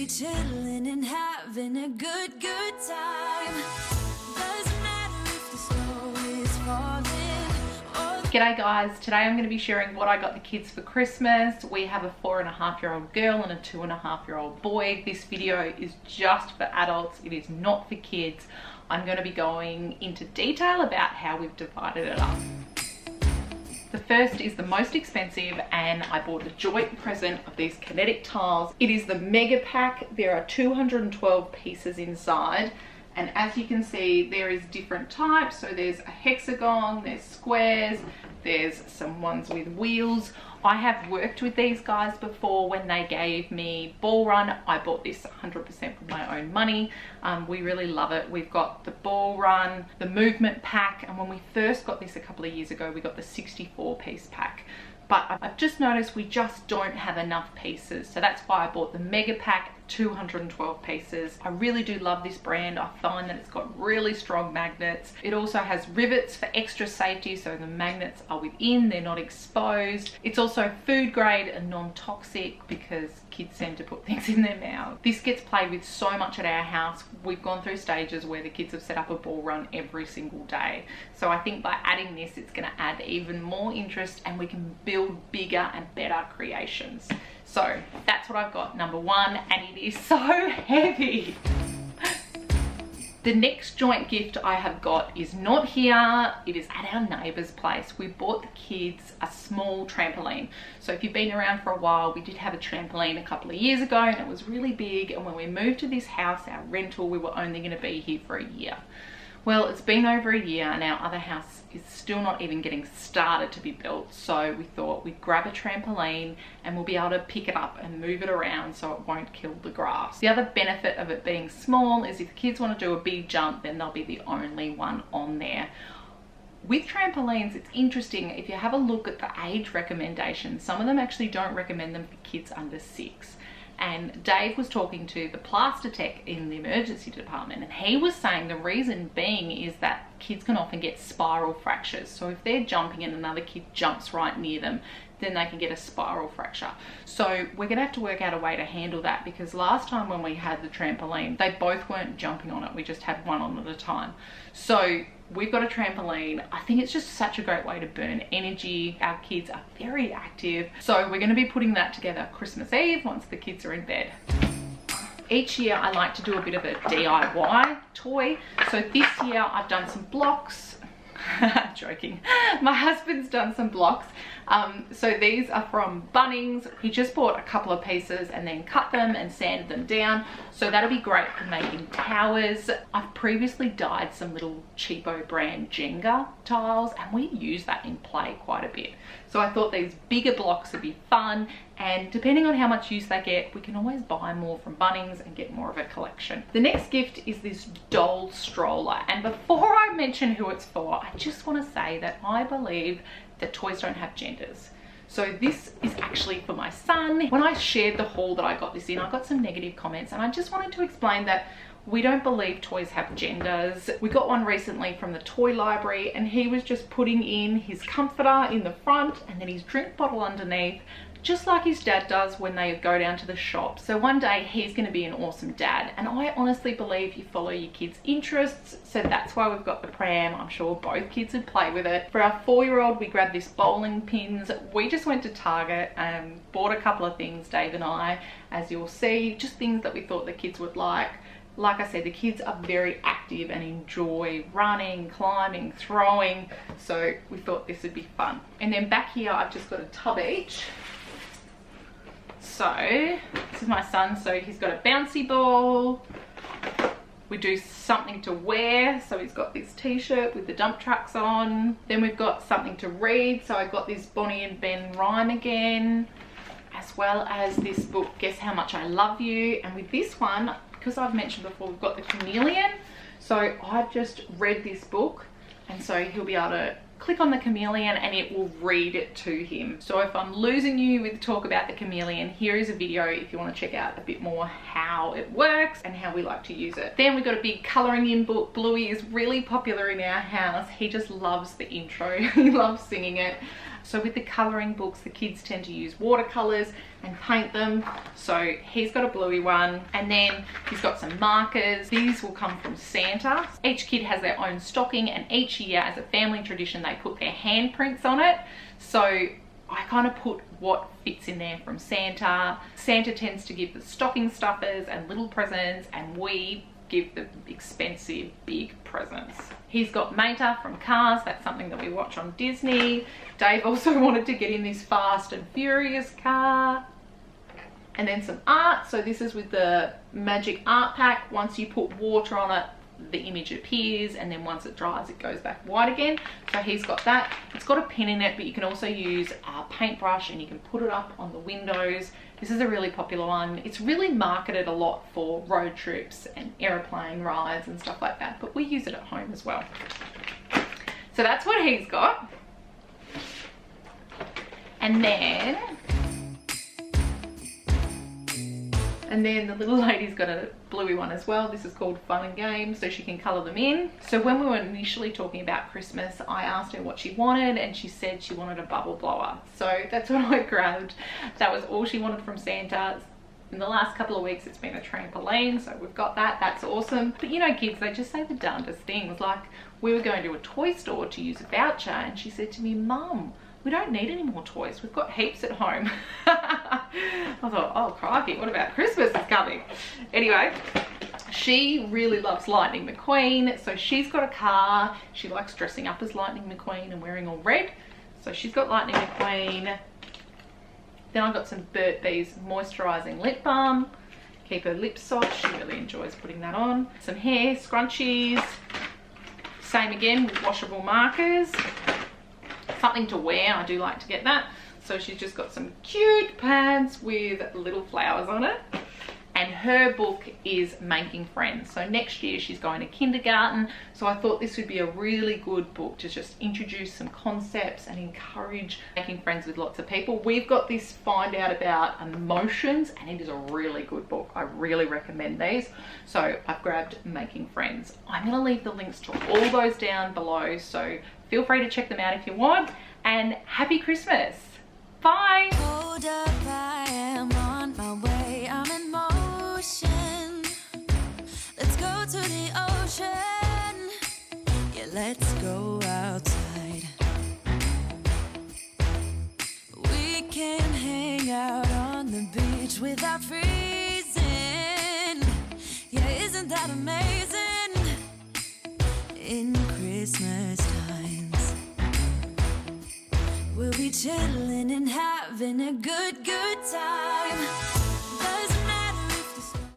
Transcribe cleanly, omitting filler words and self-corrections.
be chilling and having a good time. Doesn't matter if the snow is falling or... G'day guys, today I'm going to be sharing what I got the kids for Christmas. We have a 4.5-year-old girl and a 2.5-year-old boy. This video is just for adults, it is not for kids. I'm going to be going into detail about how we've divided it up. The first is the most expensive, and I bought a joint present of these Kinetic Tiles. It is the mega pack. There are 212 pieces inside, and as you can see there is different types. So there's a hexagon, there's squares, there's some ones with wheels. I have worked with these guys before. When they gave me Ball Run, I bought this 100% with my own money. We really love it. We've got the Ball Run, the movement pack, and when we first got this a couple of years ago, we got the 64-piece pack. But I've just noticed we just don't have enough pieces, so that's why I bought the mega pack, 212 pieces. I really do love this brand. I find that it's got really strong magnets. It also has rivets for extra safety, so the magnets are within, they're not exposed. It's also food grade and non-toxic because kids tend to put things in their mouth. This gets played with so much at our house. We've gone through stages where the kids have set up a ball run every single day. So I think by adding this, it's going to add even more interest and we can build bigger and better creations. So that's what I've got, number one, and it is so heavy. The next joint gift I have got is not here, it is at our neighbour's place. We bought the kids a small trampoline. So if you've been around for a while, we did have a trampoline a couple of years ago and it was really big, and when we moved to this house, our rental, we were only going to be here for a year. Well, it's been over a year and our other house is still not even getting started to be built. So we thought we'd grab a trampoline and we'll be able to pick it up and move it around so it won't kill the grass. The other benefit of it being small is if the kids want to do a big jump, then they'll be the only one on there. With trampolines, it's interesting. If you have a look at the age recommendations, some of them actually don't recommend them for kids under 6. And Dave was talking to the plaster tech in the emergency department, and he was saying the reason being is that kids can often get spiral fractures. So if they're jumping and another kid jumps right near them, then they can get a spiral fracture. So we're gonna have to work out a way to handle that, because last time when we had the trampoline, they both weren't jumping on it. We just had one on at a time. So we've got a trampoline. I think it's just such a great way to burn energy. Our kids are very active. So we're gonna be putting that together Christmas Eve once the kids are in bed. Each year I like to do a bit of a DIY toy. So this year I've done some blocks. Joking. My husband's done some blocks. So these are from Bunnings. He just bought a couple of pieces and then cut them and sanded them down. So that'll be great for making towers. I've previously dyed some little cheapo brand Jenga tiles and we use that in play quite a bit. So I thought these bigger blocks would be fun, and depending on how much use they get, we can always buy more from Bunnings and get more of a collection. The next gift is this doll stroller, and before I mention who it's for, I just want to say that I believe that toys don't have genders. So this is actually for my son. When I shared the haul that I got this in, I got some negative comments, and I just wanted to explain that we don't believe toys have genders. We got one recently from the toy library and he was just putting in his comforter in the front and then his drink bottle underneath, just like his dad does when they go down to the shop. So one day he's going to be an awesome dad, and I honestly believe you follow your kids' interests, so that's why we've got the pram. I'm sure both kids would play with it. For our 4-year-old, we grabbed this bowling pins. We just went to Target and bought a couple of things, Dave and I, as you'll see, just things that we thought the kids would like. Like I said, the kids are very active and enjoy running, climbing, throwing, so we thought this would be fun. And then back here I've just got a tub each. So this is my son, so he's got a bouncy ball. We do something to wear, so he's got this t-shirt with the dump trucks on. Then we've got something to read, so I got this Bonnie and Ben rhyme again, as well as this book, Guess How Much I Love You. And with this one, because I've mentioned before, we've got the chameleon, so I've just read this book, and so he'll be able to click on the chameleon and it will read it to him. So if I'm losing you with talk about the chameleon, here is a video if you want to check out a bit more how it works and how we like to use it. Then we've got a big colouring in book. Bluey is really popular in our house. He just loves the intro. He loves singing it. So with the colouring books, the kids tend to use watercolours and paint them. So he's got a bluey one, and then he's got some markers. These will come from Santa. Each kid has their own stocking, and each year as a family tradition they put their handprints on it. So I kind of put what fits in there from Santa. Santa tends to give the stocking stuffers and little presents, and we give the expensive big presents. He's got Mater from Cars. That's something that we watch on Disney. Dave also wanted to get in this Fast and Furious car. And then some art. So this is with the Magic Art Pack. Once you put water on it, the image appears, and then once it dries it goes back white again. So he's got that. It's got a pin in it, but you can also use a paintbrush and you can put it up on the windows. This is a really popular one. It's really marketed a lot for road trips and aeroplane rides and stuff like that, but we use it at home as well. So that's what he's got. And then the little lady's got a bluey one as well. This is called Fun and Games, so she can colour them in. So when we were initially talking about Christmas, I asked her what she wanted, and she said she wanted a bubble blower. So that's what I grabbed. That was all she wanted from Santa. In the last couple of weeks, it's been a trampoline, so we've got that. That's awesome. But you know, kids, they just say the darndest things. Like, we were going to a toy store to use a voucher, and she said to me, "Mum, we don't need any more toys. We've got heaps at home." I thought, oh crikey, what about Christmas is coming? Anyway, she really loves Lightning McQueen. So she's got a car. She likes dressing up as Lightning McQueen and wearing all red. So she's got Lightning McQueen. Then I got some Burt Bees Moisturizing Lip Balm. Keep her lips soft. She really enjoys putting that on. Some hair scrunchies. Same again with washable markers. Something to wear, I do like to get that. So she's just got some cute pants with little flowers on it. And her book is Making Friends. So next year she's going to kindergarten. So I thought this would be a really good book to just introduce some concepts and encourage making friends with lots of people. We've got this Find Out About Emotions, and it is a really good book. I really recommend these. So I've grabbed Making Friends. I'm gonna leave the links to all those down below. So feel free to check them out if you want. And happy Christmas. Bye. Hold up, I am on my way. I'm in motion. Let's go to the ocean. Yeah, let's go outside. We can hang out on the beach without freezing. Yeah, isn't that amazing? In Christmas times, we'll be chilling and having a good time.